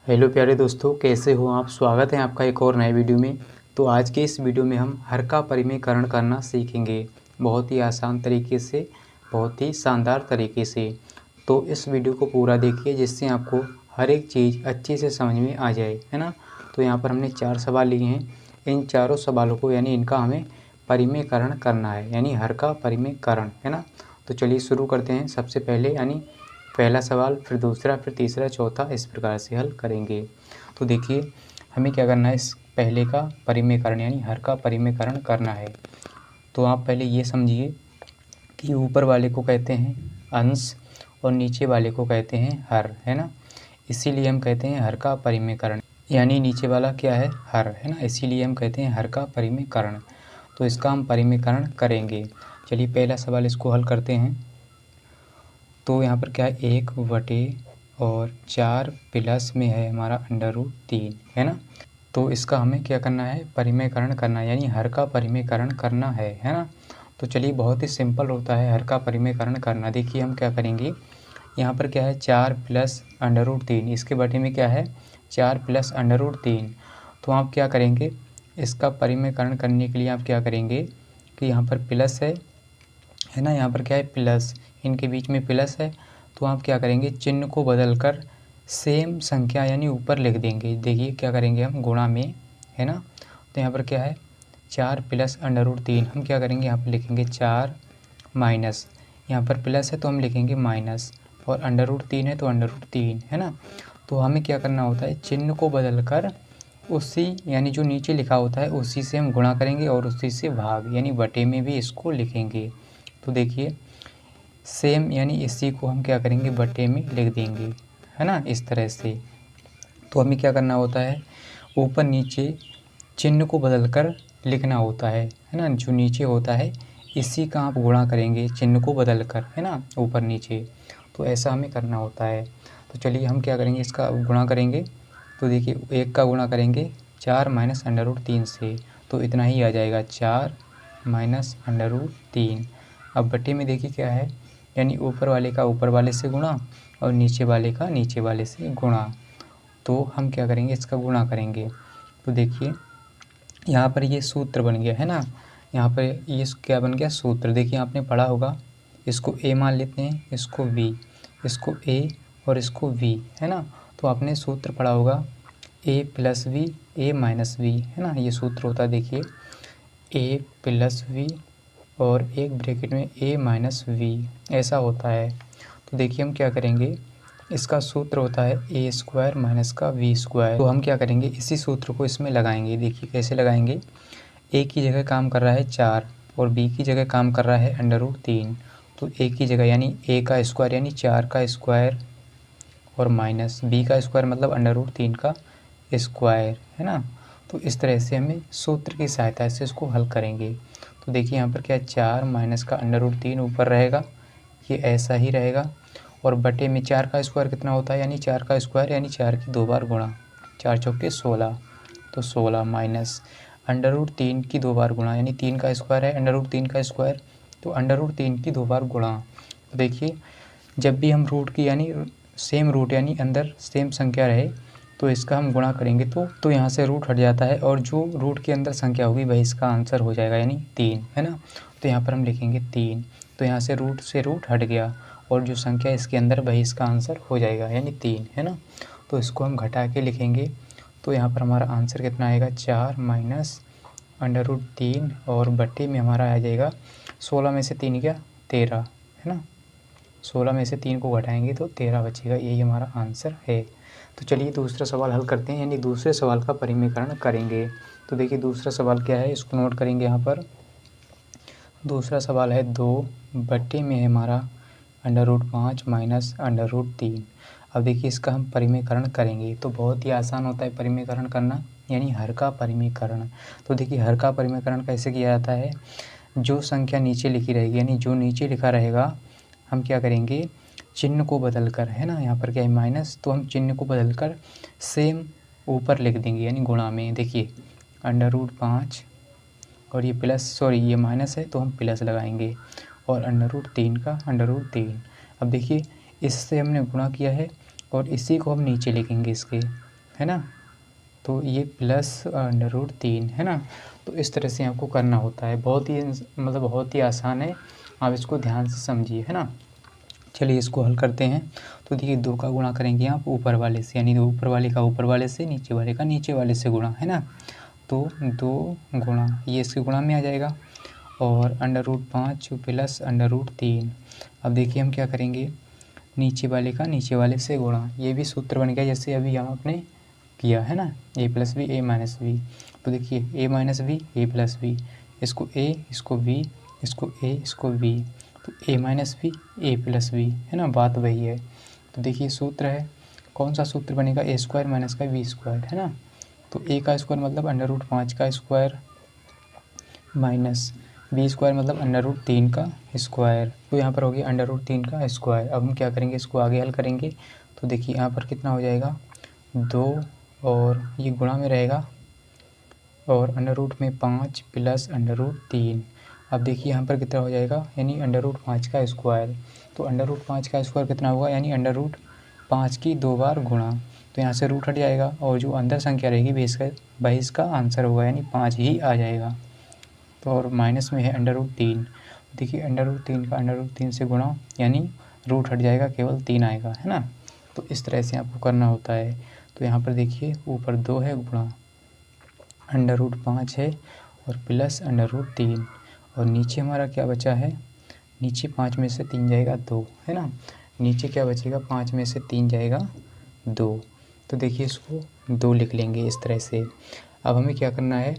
Hello प्यारे दोस्तों, कैसे हो आप। स्वागत है आपका एक और नए वीडियो में। तो आज के इस वीडियो में हम हर का परिमेयकरण करना सीखेंगे, बहुत ही आसान तरीके से, बहुत ही शानदार तरीके से। तो इस वीडियो को पूरा देखिए जिससे आपको हर एक चीज़ अच्छे से समझ में आ जाए, है ना। तो यहाँ पर हमने 4 सवाल लिए हैं। इन चारों सवालों को यानी इनका हमें परिमेयकरण करना है, यानी हर का परिमेयकरण, है ना। तो चलिए शुरू करते हैं। सबसे पहले यानी पहला सवाल, फिर दूसरा, फिर तीसरा, चौथा, इस प्रकार से हल करेंगे। तो देखिए हमें क्या करना है, इस पहले का परिमेयकरण यानी हर का परिमेयकरण करना है। तो आप पहले ये समझिए कि ऊपर वाले को कहते हैं अंश और नीचे वाले को कहते हैं हर, है ना। इसीलिए हम कहते हैं हर का परिमेयकरण, यानी नीचे वाला क्या है, हर, है ना। इसीलिए हम कहते हैं हर का परिमेयकरण। तो इसका हम परिमेयकरण करेंगे। चलिए पहला सवाल इसको हल करते हैं। तो यहाँ पर क्या है, 1/4 प्लस में है हमारा √3, है ना। तो इसका हमें क्या करना है, परिमेयकरण करना है, यानी हर का परिमेयकरण करना है ना। तो चलिए बहुत ही सिंपल होता है हर का परिमेयकरण करना। देखिए हम क्या करेंगे, यहाँ पर क्या है 4 प्लस √3, इसके बटे में क्या है 4 प्लस √3। तो आप क्या करेंगे, इसका परिमेयकरण करने के लिए आप क्या करेंगे कि यहाँ पर प्लस है ना, यहाँ पर क्या है प्लस, इनके बीच में प्लस है। तो आप क्या करेंगे, चिन्ह को बदलकर सेम संख्या यानी ऊपर लिख देंगे। देखिए क्या करेंगे हम गुणा में, है ना। तो यहाँ पर क्या है 4 प्लस √3, हम क्या करेंगे यहाँ पर लिखेंगे 4 माइनस, यहाँ पर प्लस है तो हम लिखेंगे माइनस, और √3 है तो √3, है ना। तो हमें क्या करना होता है, चिन्ह को बदलकर उसी यानी जो नीचे लिखा होता है उसी से हम गुणा करेंगे और उसी से भाग यानी बटे में भी इसको लिखेंगे। तो देखिए सेम यानी इसी को हम क्या करेंगे बटे में लिख देंगे, है ना, इस तरह से। तो हमें क्या करना होता है, ऊपर नीचे चिन्ह को बदलकर लिखना होता है ना। जो नीचे होता है इसी का आप गुणा करेंगे चिन्ह को बदलकर, है ना, ऊपर नीचे। तो ऐसा हमें करना होता है। तो चलिए हम क्या करेंगे, इसका गुणा करेंगे। तो देखिए 1 का गुणा करेंगे 4 माइनस √3 से, तो इतना ही आ जाएगा 4 माइनस √3। अब बटे में देखिए क्या है, यानी ऊपर वाले का ऊपर वाले से गुणा और नीचे वाले का नीचे वाले से गुणा। तो हम क्या करेंगे, इसका गुणा करेंगे। तो देखिए यहाँ पर ये सूत्र बन गया, है ना। यहाँ पर ये क्या बन गया, सूत्र। देखिए आपने पढ़ा होगा, इसको a मान लेते हैं, इसको v, इसको a और इसको v, है ना। तो आपने सूत्र पढ़ा होगा a plus v a minus v, है ना। ये सूत्र होता है देखिए a प्लस v और एक ब्रैकेट में a माइनस v, ऐसा होता है। तो देखिए हम क्या करेंगे, इसका सूत्र होता है a² माइनस का v²। तो हम क्या करेंगे, इसी सूत्र को इसमें लगाएंगे। देखिए कैसे लगाएंगे, a की जगह काम कर रहा है 4 और b की जगह काम कर रहा है √3। तो a की जगह यानी a का स्क्वायर यानी 4 का स्क्वायर और माइनस b का स्क्वायर मतलब √3 का स्क्वायर, है ना। तो इस तरह से हमें सूत्र की सहायता से इसको हल करेंगे। तो देखिए यहाँ पर क्या है, 4 माइनस का √3 ऊपर रहेगा, ये ऐसा ही रहेगा, और बटे में 4 का स्क्वायर कितना होता है, यानी 4 का स्क्वायर यानी 4 की 2 बार गुणा, 4 चौके 16, तो 16 माइनस √3 की 2 बार गुणा, यानी 3 का स्क्वायर है √3 का स्क्वायर, तो √3 की 2 बार गुणा। तो देखिए जब भी हम रूट की यानी सेम रूट यानी अंदर सेम संख्या रहे तो इसका हम गुणा करेंगे तो यहाँ से रूट हट जाता है, और जो रूट के अंदर संख्या होगी वही इसका आंसर हो जाएगा, यानी 3, है ना। तो यहाँ पर हम लिखेंगे 3, तो यहाँ से रूट हट गया और जो संख्या इसके अंदर वही इसका आंसर हो जाएगा, यानी 3, है ना। तो इसको हम घटा के लिखेंगे। तो यहाँ पर हमारा आंसर कितना आएगा, 4 माइनस √3 और बटे में हमारा आ जाएगा 16 में से 3 क्या 13, है ना। 16 में से 3 को घटाएंगे तो 13 बचेगा, यही हमारा आंसर है। तो चलिए दूसरा सवाल हल करते हैं, यानी दूसरे सवाल का परिमेयकरण करेंगे। तो देखिए दूसरा सवाल क्या है, इसको नोट करेंगे यहाँ पर। दूसरा सवाल है 2 बटे में है हमारा √5 माइनस √3। अब देखिए इसका हम परिमेयकरण करेंगे। तो बहुत ही आसान होता है परिमेयकरण करना, यानी हर का परिमेयकरण। तो देखिए हर का परिमेयकरण कैसे किया जाता है, जो संख्या नीचे लिखी रहेगी यानी जो नीचे लिखा रहेगा हम क्या करेंगे, चिन्ह को बदल कर, है ना, यहाँ पर क्या है माइनस, तो हम चिन्ह को बदल कर सेम ऊपर लिख देंगे यानी गुणा में। देखिए √5 और ये प्लस, सॉरी ये माइनस है तो हम प्लस लगाएंगे, और √3 का √3। अब देखिए इससे हमने गुणा किया है और इसी को हम नीचे लिखेंगे इसके, है ना। तो ये प्लस √3 है ना। तो इस तरह से आपको करना होता है, बहुत ही मतलब बहुत ही आसान है, आप इसको ध्यान से समझिए, है ना। चलिए इसको हल करते हैं। तो देखिए 2 का गुणा करेंगे आप ऊपर वाले से, यानी ऊपर वाले का ऊपर वाले से, नीचे वाले का नीचे वाले से गुणा, है ना। तो 2 गुणा ये इसके गुणा में आ जाएगा, और √5 प्लस √3। अब देखिए हम क्या करेंगे, नीचे वाले का नीचे वाले से गुणा, ये भी सूत्र बन गया जैसे अभी हम आपने किया, है ना। a plus B a minus B. तो देखिए a minus B a plus B, इसको a इसको b इसको a इसको b, तो a minus B a plus B, है ना, बात वही है। तो देखिए सूत्र है, कौन सा सूत्र बनेगा, a स्क्वायर माइनस का b स्क्वायर, है ना। तो a का स्क्वायर मतलब √5 का स्क्वायर माइनस b स्क्वायर मतलब √3 का स्क्वायर। तो यहाँ पर हो गया √3 का स्क्वायर। अब हम क्या करेंगे, इसको आगे हल करेंगे। तो देखिए यहाँ पर कितना हो जाएगा, 2 और ये गुणा में रहेगा, और √5 प्लस √3। अब देखिए यहाँ पर कितना हो जाएगा, यानी √5 का स्क्वायर। तो √5 का स्क्वायर कितना होगा, यानी √5 की 2 बार गुणा। तो यहाँ से रूट हट जाएगा, और जो अंदर संख्या रहेगी वही इसका आंसर होगा, यानी 5 ही आ जाएगा। तो और माइनस में है √3। देखिए √3 का √3 से गुणा, यानी रूट हट जाएगा, केवल 3 आएगा, है ना। तो इस तरह से आपको करना होता है। तो यहाँ पर देखिए ऊपर 2 है गुणा √5 है, और प्लस √3, और नीचे हमारा क्या बचा है, नीचे 5 में से 3 जाएगा 2, है ना। नीचे क्या बचेगा, 5 में से 3 जाएगा 2। तो देखिए इसको 2 लिख लेंगे इस तरह से। अब हमें क्या करना है,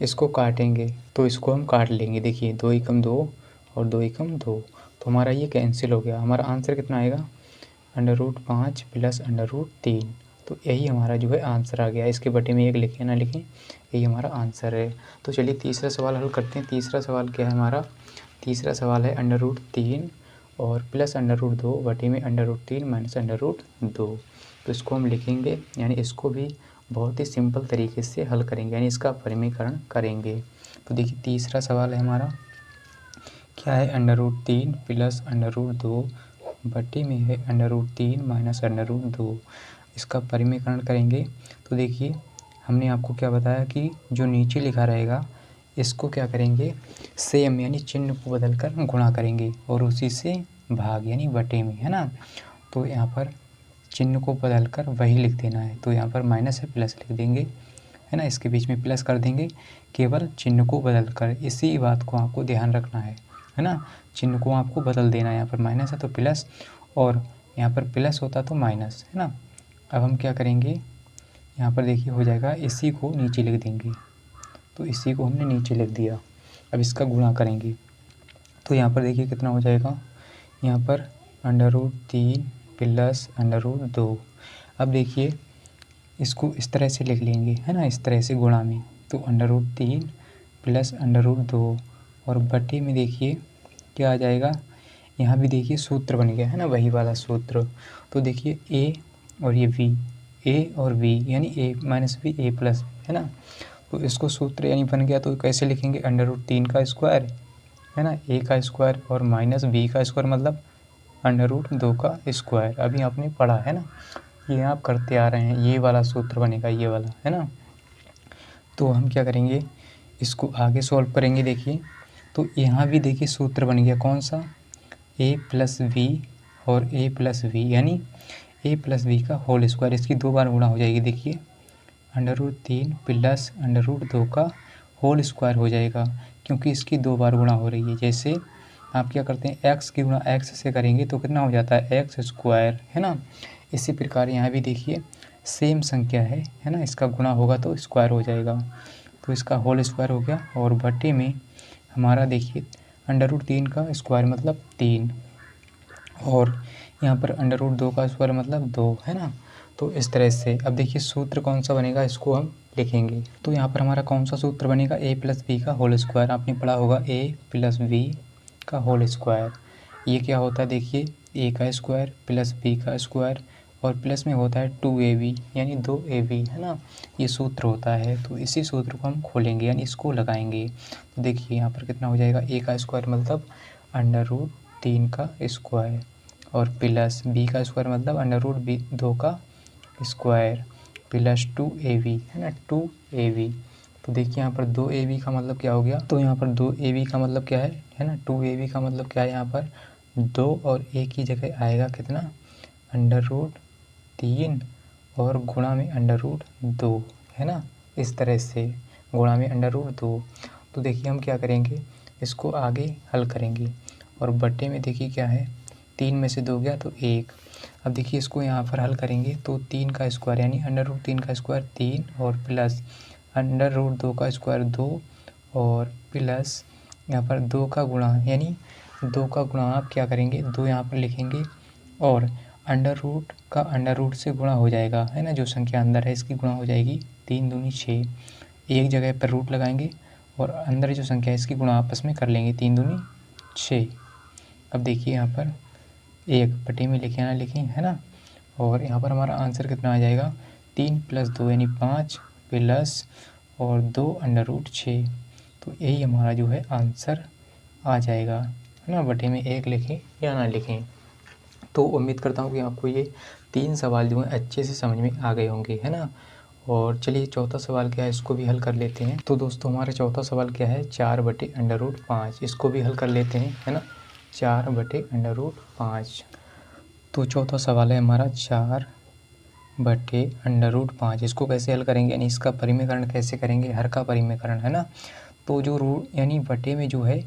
इसको काटेंगे, तो इसको हम काट लेंगे। देखिए 2 एकम 2 और 2 एकम 2, तो हमारा ये कैंसिल हो गया। हमारा आंसर कितना आएगा, √5 प्लस √3। तो यही हमारा जो है आंसर आ गया। इसके बटे में 1 लिखें ना लिखें, यही हमारा आंसर है। तो चलिए तीसरा सवाल हल करते हैं। तीसरा सवाल क्या है हमारा, तीसरा सवाल है √3 और प्लस √2 बटे में √3 माइनस √2। तो इसको हम लिखेंगे, यानी इसको भी बहुत ही सिंपल तरीके से हल करेंगे, यानी इसका परिमीकरण करेंगे। तो देखिए तीसरा सवाल है हमारा, क्या है, √3 प्लस √2 बटे में है √3 माइनस √2। इसका परिमीकरण करेंगे। तो देखिए हमने आपको क्या बताया कि जो नीचे लिखा रहेगा इसको क्या करेंगे, सेम यानी चिन्ह को बदलकर गुणा करेंगे, और उसी से भाग यानी बटे में, है ना। तो यहाँ पर चिन्ह को बदलकर वही लिख देना है। तो यहाँ पर माइनस है, प्लस लिख देंगे, है ना। इसके बीच में प्लस कर देंगे, केवल चिन्ह को बदलकर, इसी बात को आपको ध्यान रखना है ना। चिन्ह को आपको बदल देना है, यहाँ पर माइनस है तो प्लस, और यहाँ पर प्लस होता तो माइनस, है ना। अब हम क्या करेंगे, यहाँ पर देखिए हो जाएगा, इसी को नीचे लिख देंगे। तो इसी को हमने नीचे लिख दिया। अब इसका गुणा करेंगे, तो यहाँ पर देखिए कितना हो जाएगा, यहाँ पर √3 प्लस √2। अब देखिए इसको इस तरह से लिख लेंगे, है ना, इस तरह से गुणा में। तो √3 प्लस √2, और बटे में देखिए क्या आ जाएगा, यहाँ भी देखिए सूत्र बन गया, है ना, वही वाला सूत्र। तो देखिए a और ये v, a और v यानी a minus b a plus, है ना। तो इसको सूत्र यानी बन गया, तो कैसे लिखेंगे, √3 का स्क्वायर, है ना, a का स्क्वायर, और माइनस b का स्क्वायर मतलब √2 का स्क्वायर। अभी आपने पढ़ा है ना, ये आप करते आ रहे हैं, ये वाला सूत्र बनेगा, ये वाला, है ना। तो हम क्या करेंगे, इसको आगे सॉल्व करेंगे। देखिए तो यहाँ भी देखिए सूत्र बन गया, कौन सा, a प्लस v और a प्लस v, यानी a प्लस v का होल स्क्वायर। इसकी 2 बार गुणा हो जाएगी। देखिए √3 प्लस √2 का होल स्क्वायर हो जाएगा, क्योंकि इसकी 2 बार गुणा हो रही है। जैसे आप क्या करते हैं, x की गुणा x से करेंगे तो कितना हो जाता है, x स्क्वायर, है ना। इसी प्रकार यहाँ भी देखिए सेम संख्या है ना, इसका गुणा होगा तो स्क्वायर हो जाएगा। तो इसका होल स्क्वायर हो गया, और बटे में हमारा देखिए √3 का स्क्वायर मतलब 3, और यहाँ पर √2 का स्क्वायर मतलब 2, है ना। तो इस तरह से अब देखिए सूत्र कौन सा बनेगा, इसको हम लिखेंगे। तो यहाँ पर हमारा कौन सा सूत्र बनेगा, a प्लस बी का होल स्क्वायर। आपने पढ़ा होगा a प्लस बी का होल स्क्वायर। ये क्या होता है, देखिए a का स्क्वायर प्लस b का स्क्वायर, और प्लस में होता है 2ab यानी 2ab, है ना, ये सूत्र होता है। तो इसी सूत्र को हम खोलेंगे, यानी इसको लगाएंगे। तो देखिए यहाँ पर कितना हो जाएगा, a का स्क्वायर मतलब √3 का स्क्वायर, और प्लस b का स्क्वायर मतलब √2 का स्क्वायर, प्लस 2ab है ना, 2ab। तो देखिए यहाँ पर 2ab का मतलब क्या हो गया, तो यहाँ पर 2ab का मतलब क्या है ना, 2ab का मतलब क्या है, यहाँ पर 2 और a की जगह आएगा कितना, √3 और गुणा में √2 है ना, इस तरह से गुणा में √2। तो देखिए हम क्या करेंगे, इसको आगे हल करेंगे और बट्टे में देखिए क्या है, 3 में से 2 गया तो 1। अब देखिए इसको यहाँ पर हल करेंगे तो 3 का स्क्वायर यानी √3 का स्क्वायर 3 और प्लस √2 का स्क्वायर 2 और प्लस यहाँ पर 2 का गुणा यानी 2 का गुणा आप क्या करेंगे, 2 यहाँ पर लिखेंगे और अंडर रूट से गुणा हो जाएगा है ना, जो संख्या अंदर है इसकी गुणा हो जाएगी, 3 दूनी 6, एक जगह पर रूट लगाएंगे और अंदर जो संख्या है इसकी गुणा आपस में कर लेंगे, 3 दूनी 6। अब देखिए यहाँ पर एक बटे में लिखे ना लिखें है ना, और यहाँ पर हमारा आंसर कितना आ जाएगा, 3 + 2 यानी 5 प्लस और 2 √6। तो यही हमारा जो है आंसर आ जाएगा है ना, बटे में 1 लिखें या ना लिखें। तो उम्मीद करता हूँ कि आपको ये 3 सवाल जो हैं अच्छे से समझ में आ गए होंगे है ना। और चलिए चौथा सवाल क्या है, इसको भी हल कर लेते हैं। तो दोस्तों हमारा चौथा सवाल क्या है, 4/√5, इसको भी हल कर लेते हैं है ना, 4/√5। तो चौथा सवाल है हमारा 4/√5, इसको कैसे हल करेंगे यानी इसका परिमेयकरण कैसे करेंगे, हर का परिमेयकरण है ना। तो जो रूट यानी बटे में जो है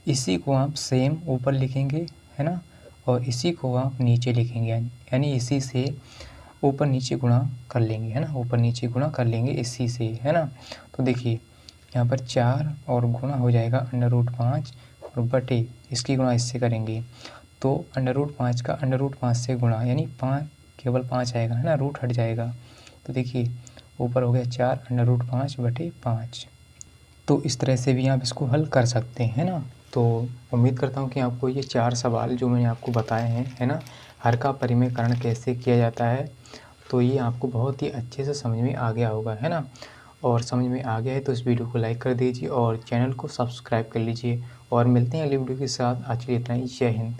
इसी को आप सेम ऊपर लिखेंगे है ना, और इसी को आप नीचे लिखेंगे यानी इसी से ऊपर नीचे गुणा कर लेंगे है ना, ऊपर नीचे गुणा कर लेंगे इसी से है ना। तो देखिए यहाँ पर 4 और गुणा हो जाएगा √5 और बटे इसकी गुणा इससे करेंगे तो √5 का √5 से गुणा यानी 5 केवल 5 आएगा है ना, रूट हट जाएगा। तो देखिए ऊपर हो गया 4 √5/5। तो इस तरह से भी आप इसको हल कर सकते हैं ना। तो उम्मीद करता हूँ कि आपको ये 4 सवाल जो मैंने आपको बताए हैं है ना, हर का परिमेयकरण कैसे किया जाता है, तो ये आपको बहुत ही अच्छे से समझ में आ गया होगा है ना। और समझ में आ गया है तो इस वीडियो को लाइक कर दीजिए और चैनल को सब्सक्राइब कर लीजिए और मिलते हैं अगली वीडियो के साथ। आज के लिए इतना ही, जय हिंद।